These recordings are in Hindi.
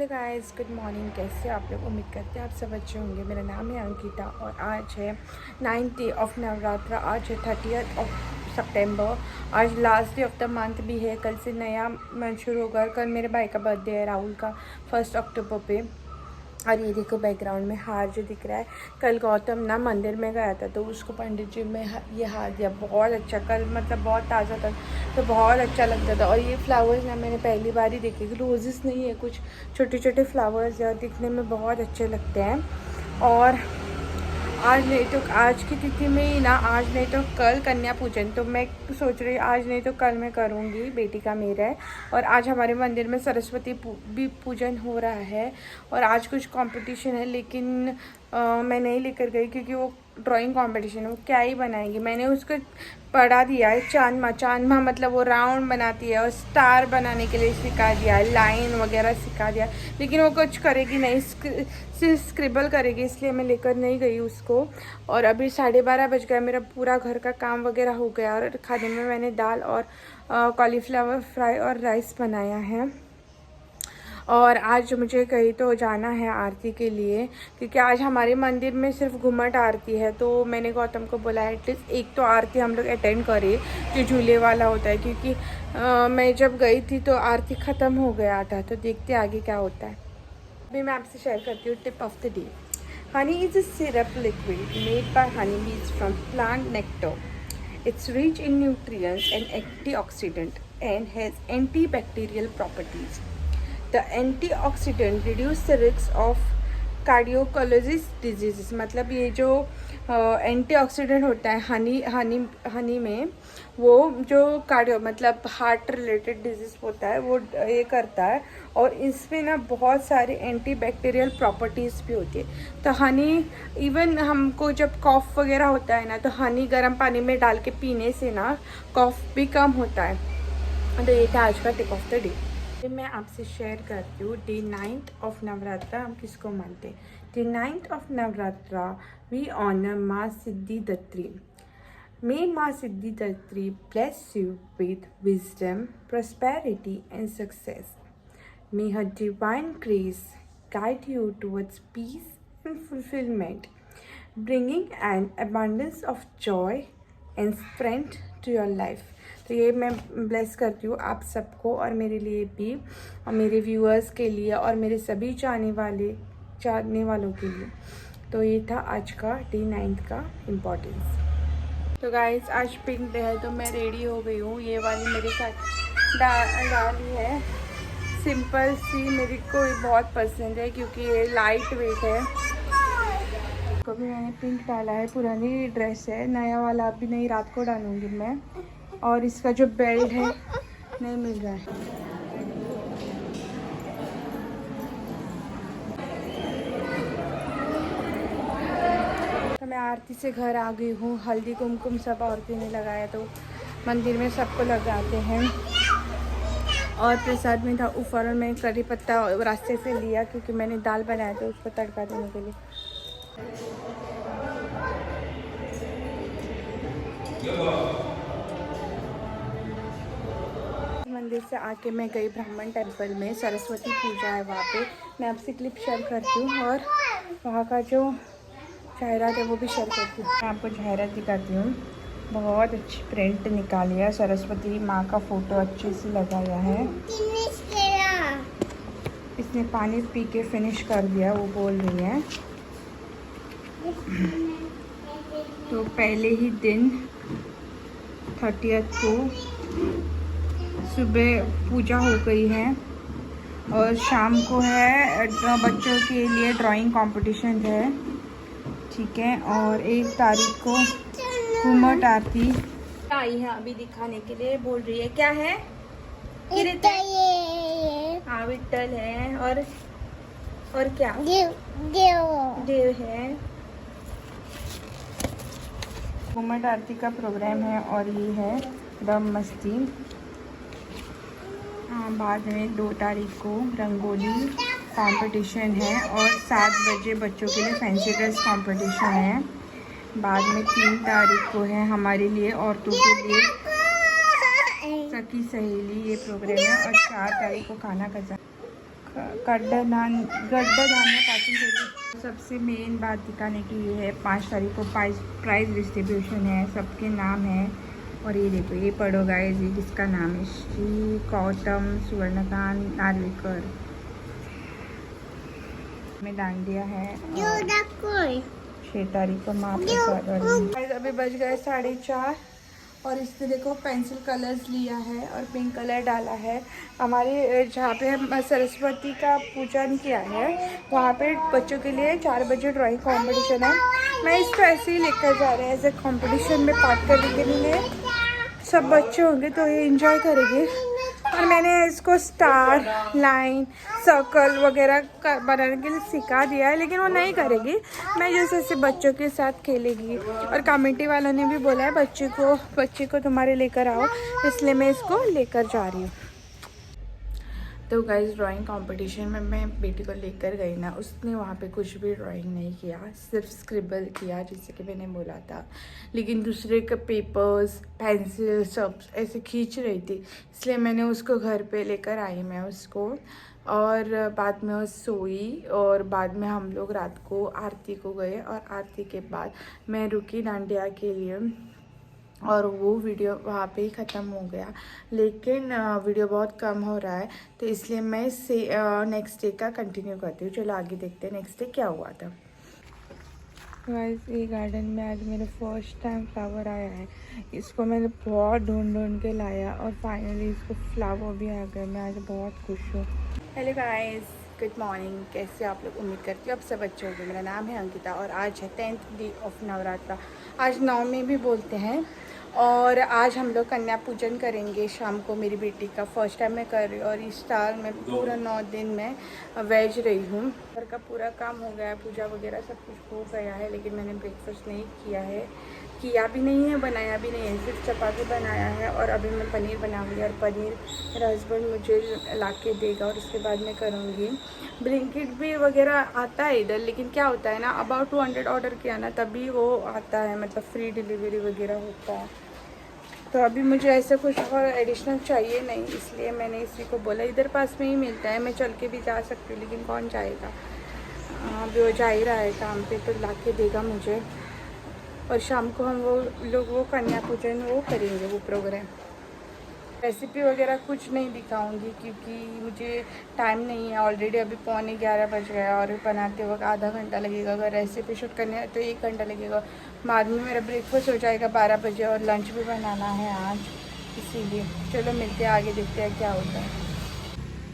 Hello guys, good morning. कैसे हो आप लोग? उम्मीद करते हैं आप सब अच्छे होंगे। मेरा नाम है अंकिता और आज है 9th डे ऑफ नवरात्रा। आज है 30th ऑफ सितंबर। आज last day of the month भी है। कल से नया मंथ शुरू होगा। कल मेरे भाई का बर्थडे है, राहुल का, 1 अक्टूबर पे। और ये देखो बैकग्राउंड में हार जो दिख रहा है, कल गौतम ना मंदिर में गया था तो उसको पंडित जी में ये हार दिया। बहुत अच्छा, कल मतलब बहुत ताज़ा था तो बहुत अच्छा लगता था। और ये फ्लावर्स ना मैंने पहली बार ही देखे, रोजेस नहीं है, कुछ छोटे छोटे फ्लावर्स है, दिखने में बहुत अच्छे लगते हैं। और आज नहीं तो आज की तिथि में ही ना, आज नहीं तो कल कन्या पूजन, तो मैं सोच रही आज नहीं तो कल मैं करूँगी, बेटी का मेरा है। और आज हमारे मंदिर में सरस्वती भी पूजन हो रहा है और आज कुछ कंपटीशन है, लेकिन मैं नहीं लेकर गई क्योंकि वो ड्राइंग कंपटीशन है, वो क्या ही बनाएंगी। मैंने उसको पढ़ा दिया है चांद माँ मतलब वो राउंड बनाती है और स्टार बनाने के लिए सिखा दिया है, लाइन वगैरह सिखा दिया, लेकिन वो कुछ करेगी नहीं, सिर्फ स्क्रिबल करेगी, इसलिए मैं लेकर नहीं गई उसको। और अभी 12:30 बज गया, मेरा पूरा घर का काम वगैरह हो गया और खाने में मैंने दाल और कॉलीफ्लावर फ्राई और राइस बनाया है। और आज मुझे कहीं तो जाना है आरती के लिए, क्योंकि आज हमारे मंदिर में सिर्फ घुमट आरती है, तो मैंने गौतम को बोला एटलीस्ट एक तो आरती हम लोग अटेंड करें जो झूले वाला होता है, क्योंकि मैं जब गई थी तो आरती ख़त्म हो गया था, तो देखते आगे क्या होता है। अभी मैं आपसे शेयर करती हूँ tip of the day. Honey is a syrup liquid made by honey bees from plant nectar. It's rich in nutrients and antioxidant and has antibacterial properties. The antioxidant reduce the risk of cardiologist disease. मतलब ये जो एंटीऑक्सीडेंट होता है हनी में, वो जो कार्डियो मतलब हार्ट रिलेटेड डिजीज़ होता है वो ये करता है। और इसमें ना बहुत सारे एंटीबैक्टीरियल प्रॉपर्टीज़ भी होती है। तो हनी, इवन हमको जब कॉफ़ वगैरह होता है ना, तो हनी गर्म पानी में डाल के पीने से ना कॉफ़ भी कम होता है। तो ये था आज का टिप ऑफ द डे। मैं आपसे शेयर करती हूँ डे 9th ऑफ नवरात्रा हम किसको मानते हैं। Day 9th of Navratra we honour माँ Siddhidatri. May Ma Siddhidatri bless you with wisdom, prosperity and success. May her divine grace guide you towards peace and fulfillment, bringing an abundance of joy and strength to your life. तो ये मैं ब्लेस करती हूँ आप सबको और मेरे लिए भी, और मेरे व्यूअर्स के लिए और मेरे सभी चाहने वालों के लिए। तो ये था आज का डे 9th का इम्पोर्टेंस। तो गाइस आज पिंक डे है तो मैं रेडी हो गई हूँ। ये वाली मेरे साथ डाली है, सिंपल सी, मेरे को बहुत पसंद है क्योंकि ये लाइट वेट है। कभी मैंने पिंक डाला है, पुरानी ड्रेस है, नया वाला अभी नहीं, रात को डालूंगी मैं। और इसका जो बेल्ट है नहीं मिल रहा है। तो मैं आरती से घर आ गई हूँ। हल्दी कुमकुम सब औरतें ने लगाया, तो मंदिर में सबको लगाते हैं। और प्रसाद में था ऊपर, और मैं करी पत्ता रास्ते से लिया क्योंकि मैंने दाल बनाया था उसको तड़का देने के लिए। मंदिर से आके मैं गई ब्राह्मण टेम्पल में, सरस्वती पूजा है वहाँ पे। मैं आपसे क्लिप शेयर करती हूँ और वहाँ का जो जाहिरात है वो भी शेयर करती हूँ। मैं आपको जाहिरात दिखाती हूँ। बहुत अच्छी प्रिंट निकाली है, सरस्वती माँ का फ़ोटो अच्छे से लगाया है। इसने पानी पी के फिनिश कर दिया, वो बोल रही है। तो पहले ही दिन 30th को सुबह पूजा हो गई है और शाम को है बच्चों के लिए ड्राइंग कंपटीशन है, ठीक है। और 1 तारीख को घूमट आरती आई है अभी दिखाने के लिए। बोल रही है क्या है, हाँ विट्ठल है और क्या देव है। घूमट आरती का प्रोग्राम है और ये है दम मस्ती। बाद में 2 तारीख को रंगोली कंपटीशन है और 7 बजे बच्चों के लिए फैंसी ड्रेस कंपटीशन है। बाद में 3 तारीख को है हमारे लिए औरतों के लिए सखी सहेली ये प्रोग्राम है। और 4 तारीख को गड्ढादानापासून केली। सबसे मेन बात दिखाने की ये है, 5 तारीख को प्राइज डिस्ट्रीब्यूशन है, सबके नाम है। और ये देखो, ये पढ़ो गाइस, ये जिसका नाम है श्री गौतम सुवर्णकांत नार्वेकर में डांडिया है। 6 तारीख को महाप्रसाद। अभी बज गए 4:30 और इसने देखो पेंसिल कलर्स लिया है और पिंक कलर डाला है। हमारे जहाँ पे हम सरस्वती का पूजन किया है वहाँ पे बच्चों के लिए 4 बजे ड्राइंग कंपटीशन है। मैं इसको ऐसे ही लेकर जा रहे हैं, ऐसे कंपटीशन में पार्ट करने के लिए। सब बच्चे होंगे तो ये इंजॉय करेंगे। और मैंने इसको स्टार, लाइन, सर्कल वगैरह बनाने के लिए सिखा दिया है, लेकिन वो नहीं करेगी। मैं जैसे ऐसे बच्चों के साथ खेलेगी। और कमेटी वालों ने भी बोला है बच्चे को तुम्हारे लेकर आओ, इसलिए मैं इसको लेकर जा रही हूँ। तो गाइस, ड्राइंग कंपटीशन में मैं बेटी को लेकर गई ना, उसने वहाँ पे कुछ भी ड्राइंग नहीं किया, सिर्फ स्क्रिबल किया जैसे कि मैंने बोला था। लेकिन दूसरे के पेपर्स, पेंसिल सब ऐसे खींच रही थी, इसलिए मैंने उसको घर पे लेकर आई मैं उसको। और बाद में वो सोई और बाद में हम लोग रात को आरती को गए और आरती के बाद मैं रुकी डांडिया के लिए और वो वीडियो वहाँ पे ही ख़त्म हो गया। लेकिन वीडियो बहुत कम हो रहा है तो इसलिए मैं से नेक्स्ट डे का कंटिन्यू करती हूँ। चलो आगे देखते हैं नेक्स्ट डे क्या हुआ था। गाइस, ये गार्डन में आज मेरे फर्स्ट टाइम फ्लावर आया है। इसको मैंने बहुत ढूंढ के लाया और फाइनली इसको फ्लावर भी आ गए। मैं आज बहुत खुश हूँ। Hello guys, good morning. कैसे आप लोग? उम्मीद करती हूँ आप सब अच्छे होंगे। मेरा नाम है अंकिता और आज है 10th डे ऑफ नवरात्रा। आज नवमी भी बोलते हैं। और आज हम लोग कन्या पूजन करेंगे शाम को। मेरी बेटी का फर्स्ट टाइम मैं कर रही हूँ और इस साल में पूरा 9 दिन में वेज रही हूँ। घर का पूरा काम हो गया है, पूजा वगैरह सब कुछ हो गया है, लेकिन मैंने ब्रेकफास्ट नहीं किया भी नहीं है, बनाया भी नहीं है। सिर्फ चपाती बनाया है और अभी मैं पनीर बनाऊँगी और पनीर मेरा हस्बैंड मुझे ला के देगा और उसके बाद मैं करूँगी। ब्लिंकिट भी वगैरह आता है इधर, लेकिन क्या होता है ना, अबाउट 200 ऑर्डर किया ना तभी वो आता है, मतलब फ्री डिलीवरी वगैरह होता है। तो अभी मुझे ऐसा कुछ और एडिशनल चाहिए नहीं, इसलिए मैंने इसी को बोला इधर पास में ही मिलता है, मैं चल के भी जा सकती हूँ, लेकिन कौन जाएगा। अभी वो जा ही रहा है काम पे तो ला के देगा मुझे। और शाम को हम वो कन्या पूजन वो करेंगे, वो प्रोग्राम। रेसिपी वगैरह कुछ नहीं दिखाऊंगी क्योंकि मुझे टाइम नहीं है। ऑलरेडी अभी 11:15 बज गया और बनाते वक्त आधा घंटा लगेगा। अगर रेसिपी शूट करनी है तो 1 घंटा लगेगा। बाद में मेरा ब्रेकफास्ट हो जाएगा 12 बजे और लंच भी बनाना है आज, इसीलिए। चलो मिलते हैं, आगे देखते हैं क्या होता है।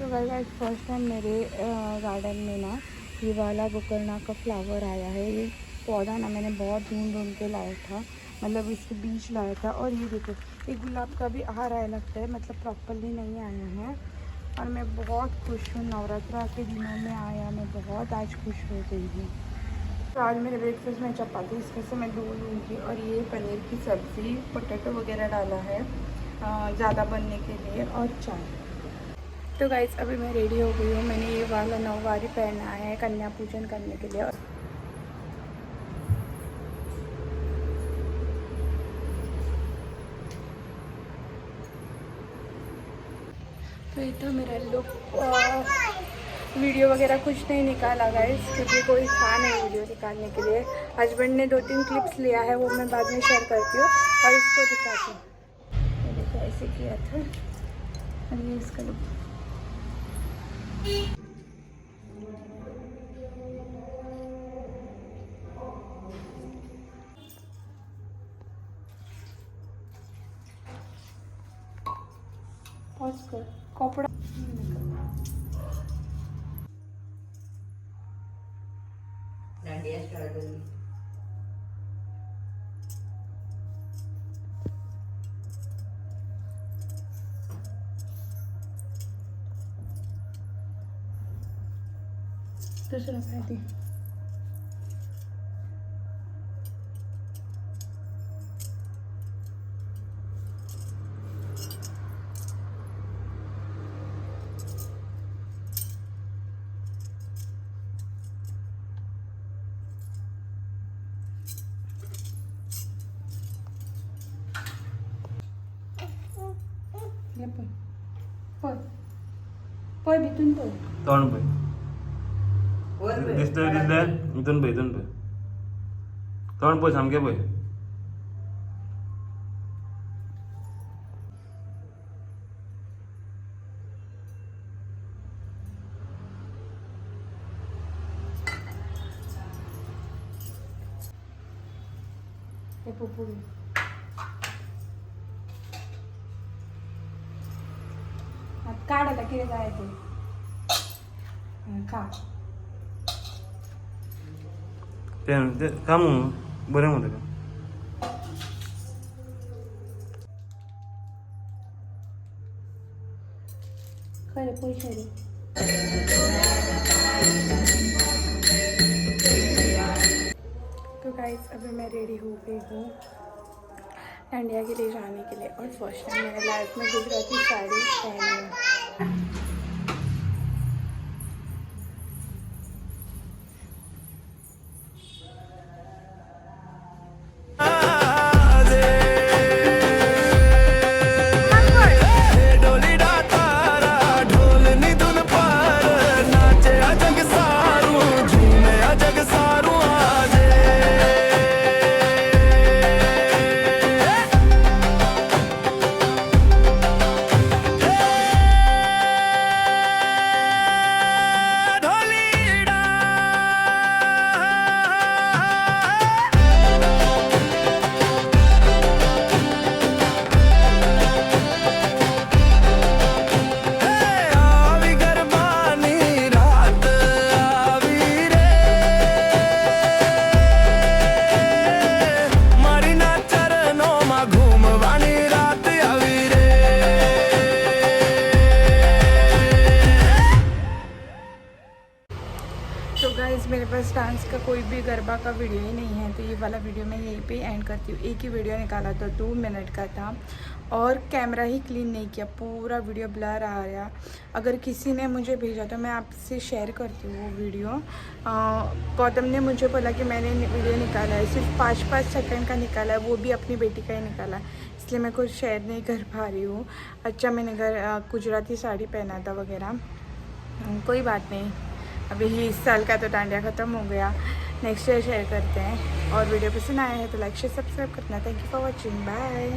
तो गाइस, फर्स्ट टाइम मेरे गार्डन में ना ये वाला गोकर्णा का फ्लावर आया है। ये पौधा ना मैंने बहुत ढूंढ के लाया था, मतलब इसके बीज लाया था। और ये देखो, एक गुलाब का भी आ रहा है लगता है, मतलब प्रॉपरली नहीं आया है। और मैं बहुत खुश हूँ, नवरात्रा के दिनों में आया, मैं बहुत आज खुश हो गई हूँ। तो आज मेरे ब्रेकफास्ट में चपाती, इसमें से मैं 2 लूँगी और ये पनीर की सब्ज़ी, पोटैटो वगैरह डाला है ज़्यादा बनने के लिए, और चाय। तो गाइस, अभी मैं रेडी हो गई हूँ। मैंने ये वाला नौवारी पहना है कन्या पूजन करने के लिए। तो ये था मेरा लुक। वीडियो वगैरह कुछ नहीं निकाला गाइस, क्योंकि कोई था नहीं वीडियो निकालने के लिए। हस्बैंड ने 2-3 क्लिप्स लिया है, वो मैं बाद में शेयर करती हूँ और इसको दिखाती हूँ। ये देखो, ऐसे किया था और ये इसका लुक। कपड़ा दूसरा फायदे। Poi, poi, poi bitun to. तोंड पळय दिसतंय इथून पळय तोंड पळय सामकें पळय हे पुपुडी काढायला किती काय ते खा ते काम बरें म्हणटा खरे पैसे दे तो गाइस अभी मैं रेडी हो गई हूँ डांडिया के लिए जाने के लिए और फर्स्ट टाइम मैंने लाइफ में गुजराती साड़ी पहनी है। तो गाइस मेरे पास डांस का कोई भी गरबा का वीडियो ही नहीं है, तो ये वाला वीडियो मैं यहीं पे एंड करती हूँ। एक ही वीडियो निकाला था 2 मिनट का था और कैमरा ही क्लीन नहीं किया, पूरा वीडियो ब्लर आ रहा। अगर किसी ने मुझे भेजा तो मैं आपसे शेयर करती हूँ वो वीडियो। गौतम ने मुझे बोला कि मैंने वीडियो निकाला है, सिर्फ 5-5 सेकंड का निकाला है, वो भी अपनी बेटी का ही निकाला है, इसलिए मैं कुछ शेयर नहीं कर पा रही हूँ। अच्छा मैंने गुजराती साड़ी पहना था वगैरह, कोई बात नहीं। अभी इस साल का तो डांडिया ख़त्म हो गया, नेक्स्ट ईयर शेयर करते हैं। और वीडियो पसंद आया है तो लाइक शेयर सब्सक्राइब करना। Thank you for watching, bye.